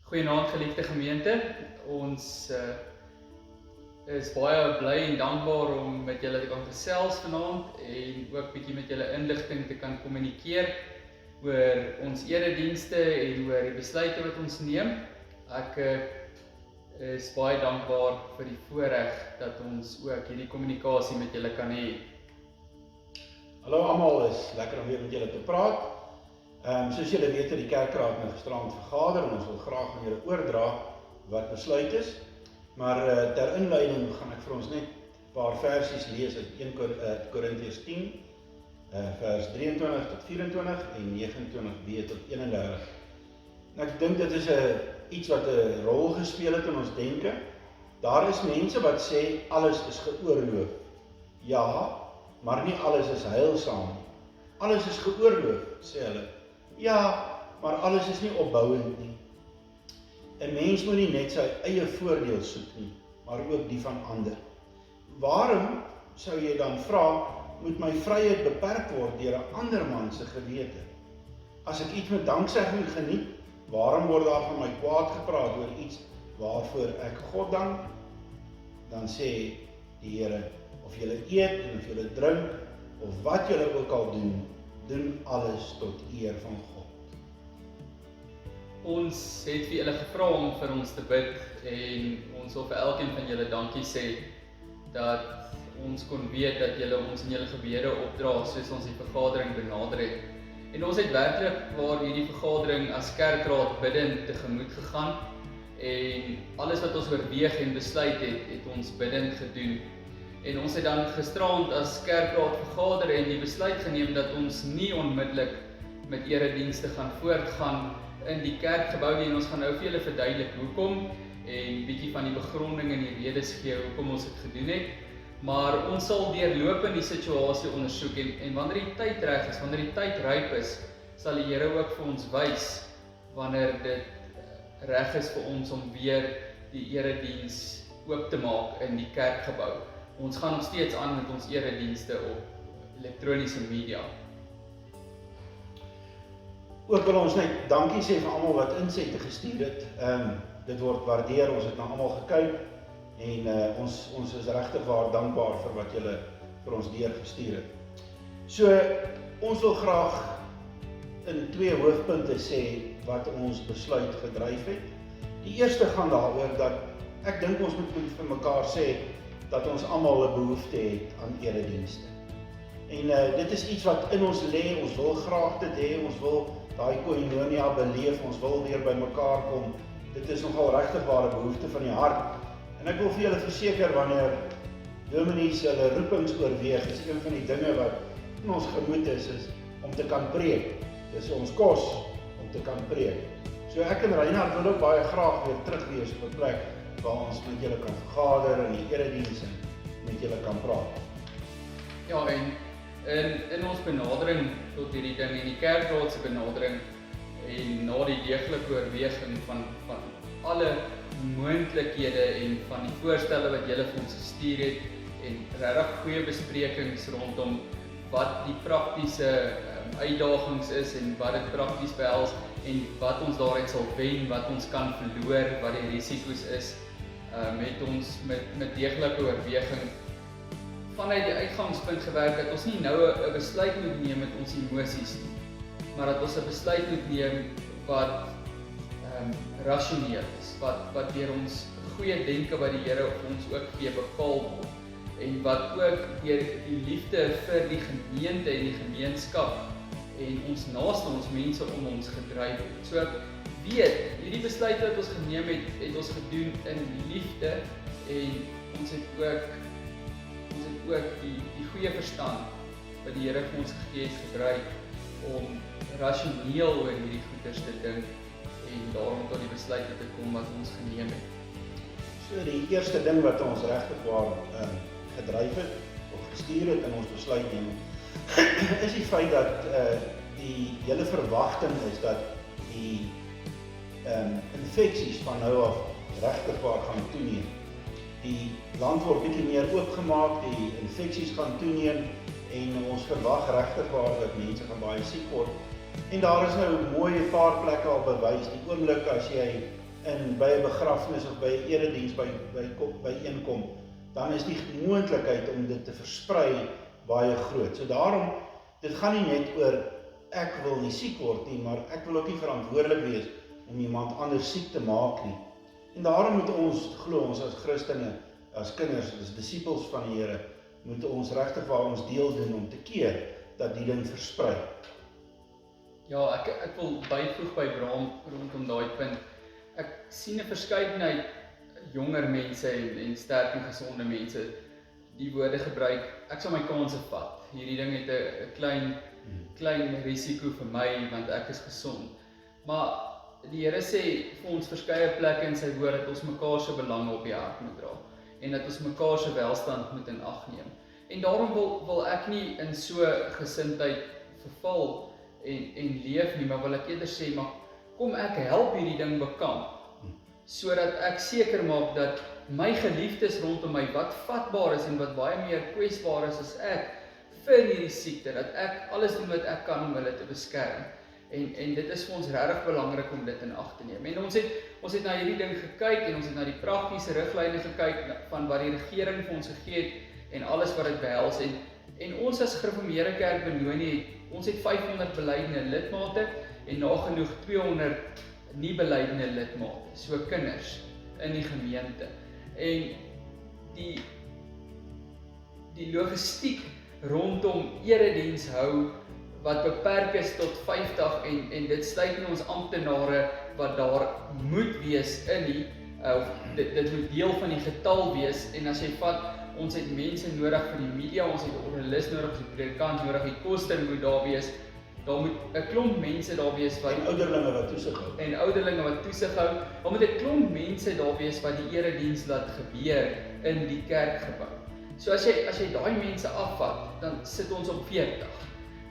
Goeienaand geliefde gemeente, ons is baie bly en dankbaar om met julle te kan gesels vanaand en ook bietjie met julle inligting te kan kommunikeer oor ons eredienste en oor die besluite wat ons neem. Ek is baie dankbaar vir die voorreg dat ons ook hierdie kommunikasie met julle kan hê. Hallo almal, is lekker om weer met julle te praat. Soos julle weet, het die kerkraad nou gisterand vergader en ons wil graag aan julle oordra wat besluit is. Maar ter inleiding gaan ek vir ons net 'n paar versies lees uit 1 Korintiërs 10, vers 23 tot 24 en 29b tot 31. En ek dink dit is iets wat 'n rol gespeel het in ons denke. Daar is mense wat sê alles is geoorloof. Ja, maar nie alles is heilsaam nie. Alles is geoorloof, sê hulle. Ja, maar alles is nie opbouend nie. 'n Mens moet nie net sy eie voordeel soek nie, maar ook die van ander. Waarom, sou jy dan vra, moet my vryheid beperk word deur 'n ander man se gewete? As ek iets met danksegging geniet, waarom word daar van my kwaad gepraat oor iets waarvoor ek God dank? Dan sê die Here, of julle eet en of julle drink, of wat julle ook al doen, doen alles tot eer van God. Ons het vir julle gevra om vir ons te bid en ons wil vir elkeen van julle dankie sê dat ons kon weet dat julle ons in julle gebede opdra soos ons die vergadering benader het. En ons het werklik waar hierdie vergadering as kerkraad biddend tegemoet gegaan en alles wat ons oorweeg en besluit het ons biddend gedoen. En ons het dan gisterand as kerkraad vergader en die besluit geneem dat ons nie onmiddellik met eredienste gaan voortgaan in die kerkgebou nie, en ons gaan nou vir julle verduidelik hoekom en bietjie van die begronding en die redes gee hoekom ons dit gedoen het. Maar ons sal deurlopend die situasie ondersoek en wanneer die tyd reg is, wanneer die tyd ryp is, sal die Here ook vir ons wys wanneer dit reg is vir ons om weer die erediens oop te maak in die kerkgebou. Ons gaan nog steeds aan met ons eredienste op elektroniese media. Ook wil ons net dankie sê vir almal wat insette gestuur het. Dit word waardeer, ons het na almal gekyk en ons is regtig waar dankbaar vir wat julle vir ons deurgestuur het. So, ons wil graag in 2 hoofpunte sê wat ons besluit gedryf het. Die eerste gaan daaroor dat ek dink ons moet vir mekaar sê dat ons almal 'n behoefte het aan eredienste. En dit is iets wat in ons lê, ons wil graag dit hê, ons wil daai koinonia beleef, ons wil weer by mekaar kom. Dit is nogal regtig ware behoefte van die hart. En ek wil vir julle verseker, wanneer dominees hulle roepings oorweeg, is een van die dinge wat in ons gemoed is om te kan preek. Dis ons kos om te kan preek. So ek en Reinhard wil ook baie graag weer terug wees op 'n plek waar ons met julle kan vergader in die erediens en met julle kan praat. Ja, en in ons benadering tot hierdie ding en die kerkraad se benadering en na die deeglike oorweging van alle moontlikhede en van die voorstelle wat julle vir ons gestuur het en regtig goeie besprekings rondom wat die praktiese uitdagings is en wat dit prakties behels en wat ons daaruit sal wen, wat ons kan verloor, wat die risiko's is, het ons met deeglike oorweging vanuit die uitgangspunt gewerk dat ons nie nou 'n besluit moet neem met ons emosies nie, maar dat ons 'n besluit moet neem wat rasioneel is, wat deur ons goeie denke wat die Here op ons ook gee bepaal word en wat ook deur die liefde vir die gemeente en die gemeenskap en ons naaste ons mense om ons gedryf het. So weet, hierdie besluit wat ons geneem het ons gedoen in liefde en ons het ook die goeie verstand wat die Here vir ons gegee het gebruik om rasioneel oor hierdie goeders te dink en daarom tot die besluite te kom wat ons geneem het. So die eerste ding wat ons regtig waar gedryf het of gestuur het in ons besluitneming is die feit dat die hele verwagting is dat die infeksies van nou af regtig waar gaan toeneem. Die land word bietjie meer oopgemaak, die infeksies gaan toeneem en ons verwag regtig waar dat mense gaan baie siek word. En daar is nou mooi 'n paar plekke al bewys, die oomblik as jy by 'n begrafnis of by 'n erediens by inkom, dan is die moontlikheid om dit te versprei baie groot. So daarom, dit gaan nie net oor ek wil nie siek word nie, maar ek wil ook nie verantwoordelik wees om iemand anders siek te maak nie. En daarom moet ons glo, ons as Christene, as kinders, as disippels van die Here, moet ons regtig waar ons deel doen om te keer dat die ding versprei. Ja, ek wil byvoeg by Bram rondom daai punt. Ek sien 'n verskeidenheid jonger mense en sterk en gesonde mense die woorde gebruik, ek sal my kanse vat. Hierdie ding het 'n klein risiko vir my, want ek is gesond. Maar die Here sê vir ons verskeie plekke in sy woord dat ons mekaar se belange op die hart moet dra en dat ons mekaar se welstand moet in ag neem. En daarom wil ek nie in so gesindheid verval en leef nie, maar wil ek eerder sê, maar kom ek help hierdie ding bekamp, sodat ek seker maak dat my geliefdes rondom my wat vatbaar is en wat baie meer kwesbaar is as ek vir hierdie siekte, dat ek alles doen wat ek kan om hulle te beskerm. En dit is vir ons regtig belangrik om dit in ag te neem. En ons het na hierdie ding gekyk en ons het na die praktiese riglyne gekyk van wat die regering vir ons gegee het en alles wat dit behels. En ons as Gereformeerde Kerk Benoni, ons het 500 belydenende lidmate en nagenoeg 200 nie belydenende lidmate, so kinders in die gemeente. En die logistiek rondom erediens hou wat beperk is tot 50 en dit sluit nie ons amptenare wat daar moet wees in die, dit moet deel van die getal wees, en as jy vat, ons het mense nodig vir die media, ons het 'n orgelis nodig, ons het 'n predikant nodig, die koster moet daar wees, daar moet 'n klomp mense daar wees wat en ouderlinge wat toesig hou. Daar moet 'n klomp mense daar wees wat die erediens laat gebeur in die kerkgebou. So as jy daai mense afvat, dan sit ons op 40.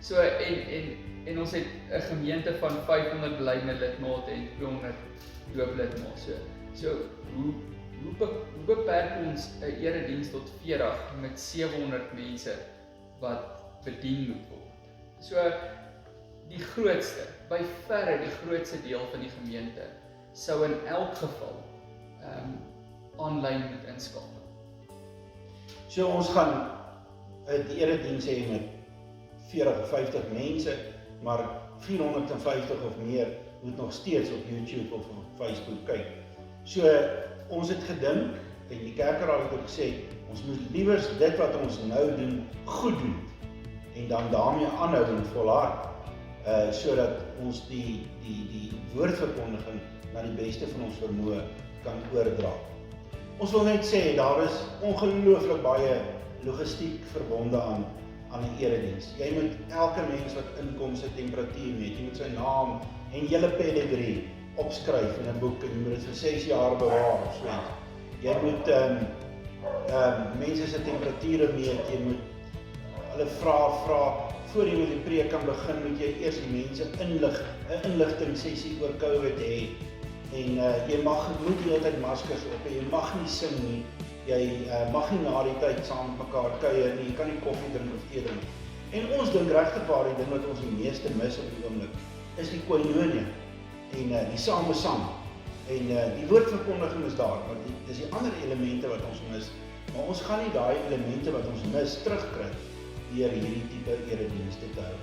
So en ons het 'n gemeente van 500 belydenende lidmate en 200 dooplidmate. So hoe beperk ons 'n erediens tot 40 met 700 mense wat bedien moet word? So die grootste, by verre die grootste deel van die gemeente sou in elk geval aanlyn moet inskakel. So ons gaan die erediens hê met 40 of 50 mense, maar 450 of meer moet nog steeds op YouTube of op Facebook kyk. So ons het gedink, en die kerkraad het ook gesê, ons moet liewers dit wat ons nou doen, goed doen, en dan daarmee aanhou en volhard, sodat ons die woordverkondiging na die beste van ons vermoë kan oordra. Ons wil net sê, daar is ongelooflik baie logistiek verbonde aan die erediens. Jy moet elke mens wat inkom sy temperatuur meet, jy moet sy naam en hele pedigree opskryf in 'n boek en jy moet dit vir 6 jaar bewaar of so. Jy moet mense se temperature meet, jy moet hulle vra voor jy met die preek kan begin, moet jy eers die mense inlig, 'n inligting sessie oor COVID hê. En jy moet die hele tyd maskers op hê, jy mag nie sing nie, jy mag nie na die tyd saam met mekaar kuier nie, jy kan nie koffie drink of tee drink. En ons dink regtig waar die ding wat ons die meeste mis op die oomblik is die koinonia en die samesang. En die woordverkondiging is daar, maar dis die ander elemente wat ons mis. Maar ons gaan nie daai elemente wat ons mis terugkry deur hierdie tipe eredienste te hou.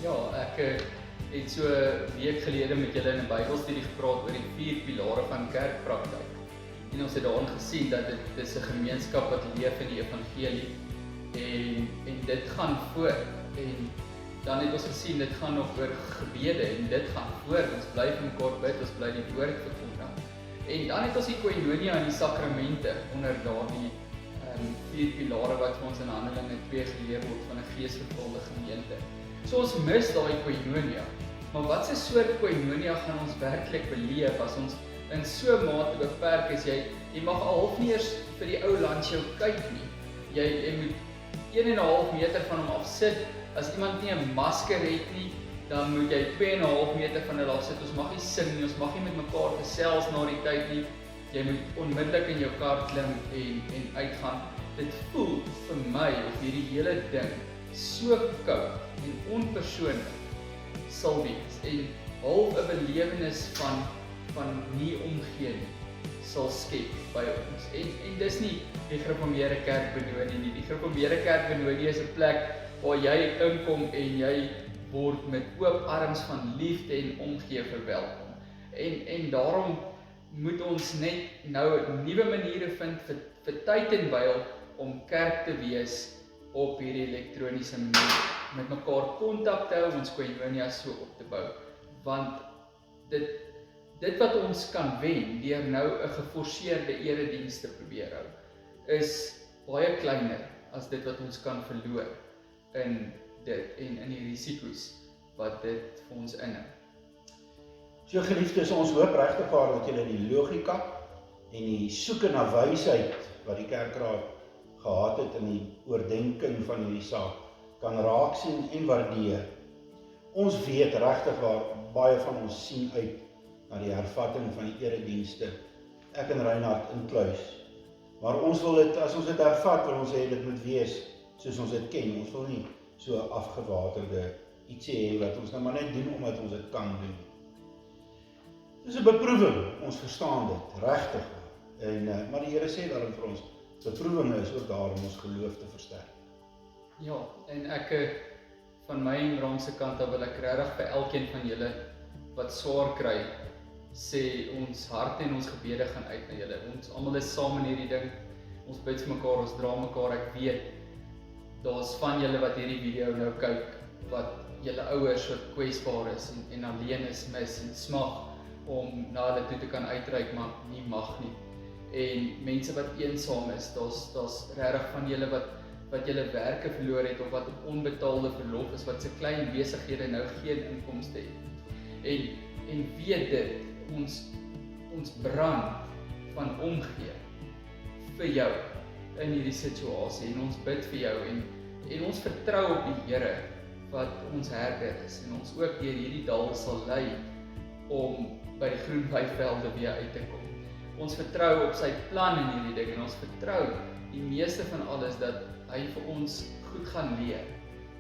Ja, ek het so 'n week gelede met julle in 'n Bybelstudie gepraat oor die 4 pilare van kerkpraktyk. En ons het daarin gesien dat dit is 'n gemeenskap wat leef in die evangelie en dit gaan voort. En dan het ons gesien dit gaan nog oor gebede en dit gaan voort. Ons bly vir mekaar bid, ons bly die woord verkondig. En dan het ons die koinonia en die sakramente onder daardie 4 pilare wat vir ons in Handelinge 2 geleer word van 'n geesvervulde gemeente. So ons mis daai koinonia. Maar wat 'n soort koinonia gaan ons werklik beleef as ons in so 'n mate beperk is? Jy mag al half nie eers vir die ou landsjou kyk nie. Jy moet 1,5 meter van hom af sit. As iemand nie 'n masker het nie, dan moet jy 2,5 meter van hulle af sit. Ons mag nie sing nie, ons mag nie met mekaar gesels na die tyd nie. Jy moet onmiddellik in jou kar klim en uitgaan. Dit voel vir my of hierdie hele ding so koud en onpersoonlik sal wees en half 'n belewenis van nie omgee nie sal skep by ons. En dis nie die gereformeerde kerk Benoni nie. Die gereformeerde kerk Benoni is 'n plek waar jy inkom en jy word met oop arms van liefde en omgee verwelkom. En daarom moet ons net nou nuwe maniere vind vir tyd en wyl om kerk te wees op hierdie elektroniese manier, met mekaar kontak te hou, ons koinonia so op te bou. Want dit wat ons kan wen deur nou 'n geforseerde eredienste probeer hou, is baie kleiner as dit wat ons kan verloor in dit en in die risiko's wat dit vir ons inhou. So geliefdes, ons hoop regtig waar dat julle die logika en die soeke na wysheid wat die kerkraad gehad het in die oordenking van hierdie saak kan raak sien en waardeer. Ons weet regtig waar baie van ons sien uit na die hervatting van die eredienste. Ek en Reinhard inkluis. Maar ons wil dit, as ons dit hervat, wil ons hê dit moet wees soos ons dit ken. Ons wil nie so afgewaterde ietsie hê wat ons nou maar net doen omdat ons dit kan doen. Dis 'n beproewing, ons verstaan dit, regtig. Maar die Here sê daarin vir ons, beproewinge is ook daar om ons geloof te versterk. Ja, en ek van my en Bram se kant af wil ek regtig vir elkeen van julle wat swaar kry, sê ons harte en ons gebede gaan uit na julle. Ons almal is saam in hierdie ding. Ons bid vir mekaar, ons dra mekaar. Ek weet daar's van julle wat hierdie video nou kyk, wat julle ouers wat kwesbaar is en alleen is, mis en smag om na hulle toe te kan uitreik, maar nie mag nie. En mense wat eensaam is, daar's regtig van julle wat julle werke verloor het of wat op onbetaalde verlof is, wat se klein besighede nou geen inkomste het. En weet dit, ons brand van omgee vir jou in hierdie situasie en ons bid vir jou en ons vertrou op die Here wat ons herder is en ons ook deur hierdie dal sal lei om by die groen weivelde weer uit te kom. Ons vertrou op sy plan in hierdie ding en ons vertrou die meeste van alles dat hy vir ons goed gaan leer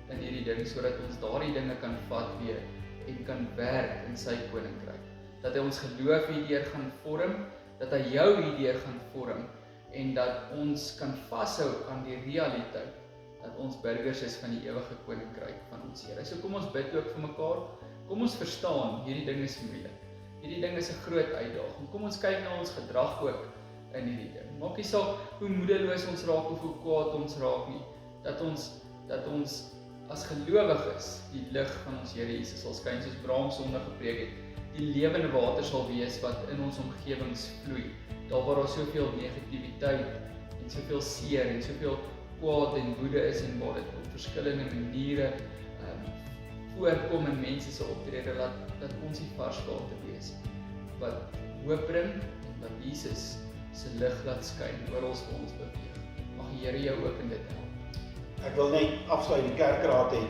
in hierdie ding sodat ons daardie dinge kan vat weer en kan werk in sy koninkryk. Dat hy ons geloof hierdeur gaan vorm, dat hy jou hierdeur gaan vorm en dat ons kan vashou aan die realiteit dat ons burgers is van die ewige koninkryk van ons Here. So kom ons bid ook vir mekaar. Kom ons verstaan, hierdie ding is moeilik. Hierdie ding is 'n groot uitdaging. Kom ons kyk na ons gedrag ook in hierdie ding. Maak nie saak hoe moedeloos ons raak of hoe kwaad ons raak nie. Dat ons as gelowiges die lig van ons Here Jesus sal skyn, soos Bram Sondag gepreek het. Die lewende water sal wees wat in ons omgewings vloei. Daar waar daar soveel negativiteit en soveel seer en soveel kwaad en woede is en waar dit op verskillende maniere voorkom in mense se optrede, dat ons die vars water wees wat hoop bring en wat Jesus se lig laat skyn oor ons beweeg. Mag die Here jou ook in dit help. Ek wil net afsluit, die kerkraad het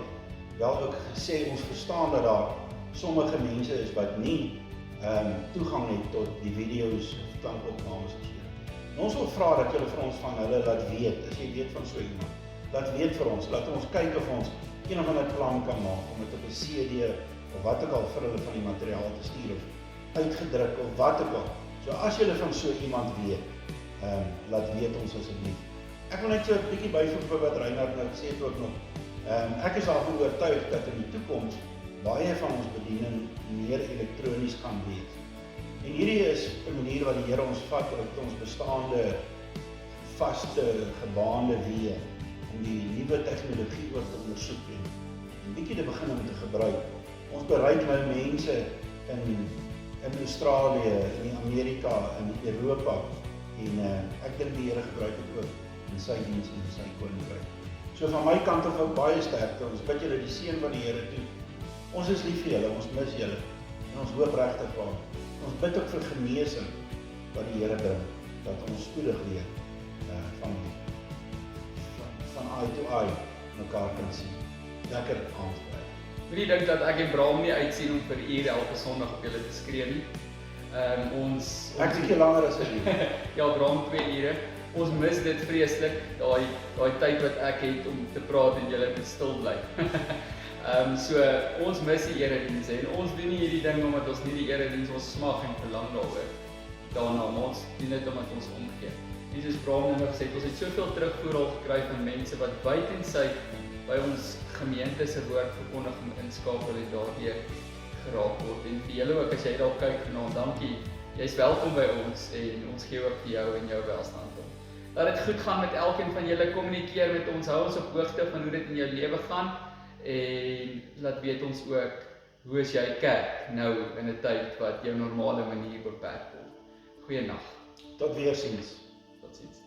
wel ook gesê, ons verstaan dat daar sommige mense is wat nie toegang het tot die video's of klankopnames of so. En ons wil vra dat julle vir ons van hulle laat weet, as jy weet van so iemand, laat weet vir ons, laat ons kyk of ons een of ander plan kan maak om dit op 'n CD of wat ook al vir hulle van die materiaal te stuur of uitgedruk of wat ook al. So as julle van so iemand weet, laat weet ons asseblief. Ek wil net so 'n bietjie byvoeg vir wat Reinhard nou gesê het ook nog. Ek is daarvan oortuig dat in die toekoms baie van ons bediening meer elektronies kan wees. En hierdie is 'n manier wat die Here ons vat op ons bestaande vaste gebaande weë om die nuwe tegnologie ook te ondersoek en 'n bietjie te begin om te gebruik. Ons bereik nou mense in Australië, in Amerika, in Europa en ek dink die Here gebruik dit ook in sy diens en in sy koninkryk. So van my kant af ook baie sterkte. Ons bid julle die seën van die Here toe. Ons is lief vir julle, ons mis julle en ons hoop regtig vir. Ons bid ook vir genesing wat die Here bring, dat ons spoedig weer van eye to eye mekaar kan sien. Lekker aandvry. Moenie dink dat ek en Bram nie uitsien om vir ure elke Sondag op julle te skree nie. Ons Ek bietjie langer as 'n uur. Ja, Bram 2 ure. ons mis dit vreeslik, daai tyd wat ek het om te praat en julle moet stil bly. So ons mis die eredienste en ons doen nie hierdie ding omdat ons nie die erediens ons smag en verlang daarna, maar ons doen dit omdat ons omgee. En soos Bram nou gesê het, ons het soveel terugvoer al gekry van mense wat buiten sy by ons gemeente se woord verkondiging inskakel en daardeur geraak word. En vir julle ook, as jy dalk kyk vanaand, dankie. Jy's welkom by ons en ons gee ook vir jou en jou welstand om. Laat dit goed gaan met elkeen van julle, kommunikeer met ons, hou ons op hoogte van hoe dit in jou lewe gaan en laat weet ons ook hoe is jy kerk nou in 'n tyd wat jou normale manier beperk word. Goeienaand. Tot weer ziens. Tot ziens.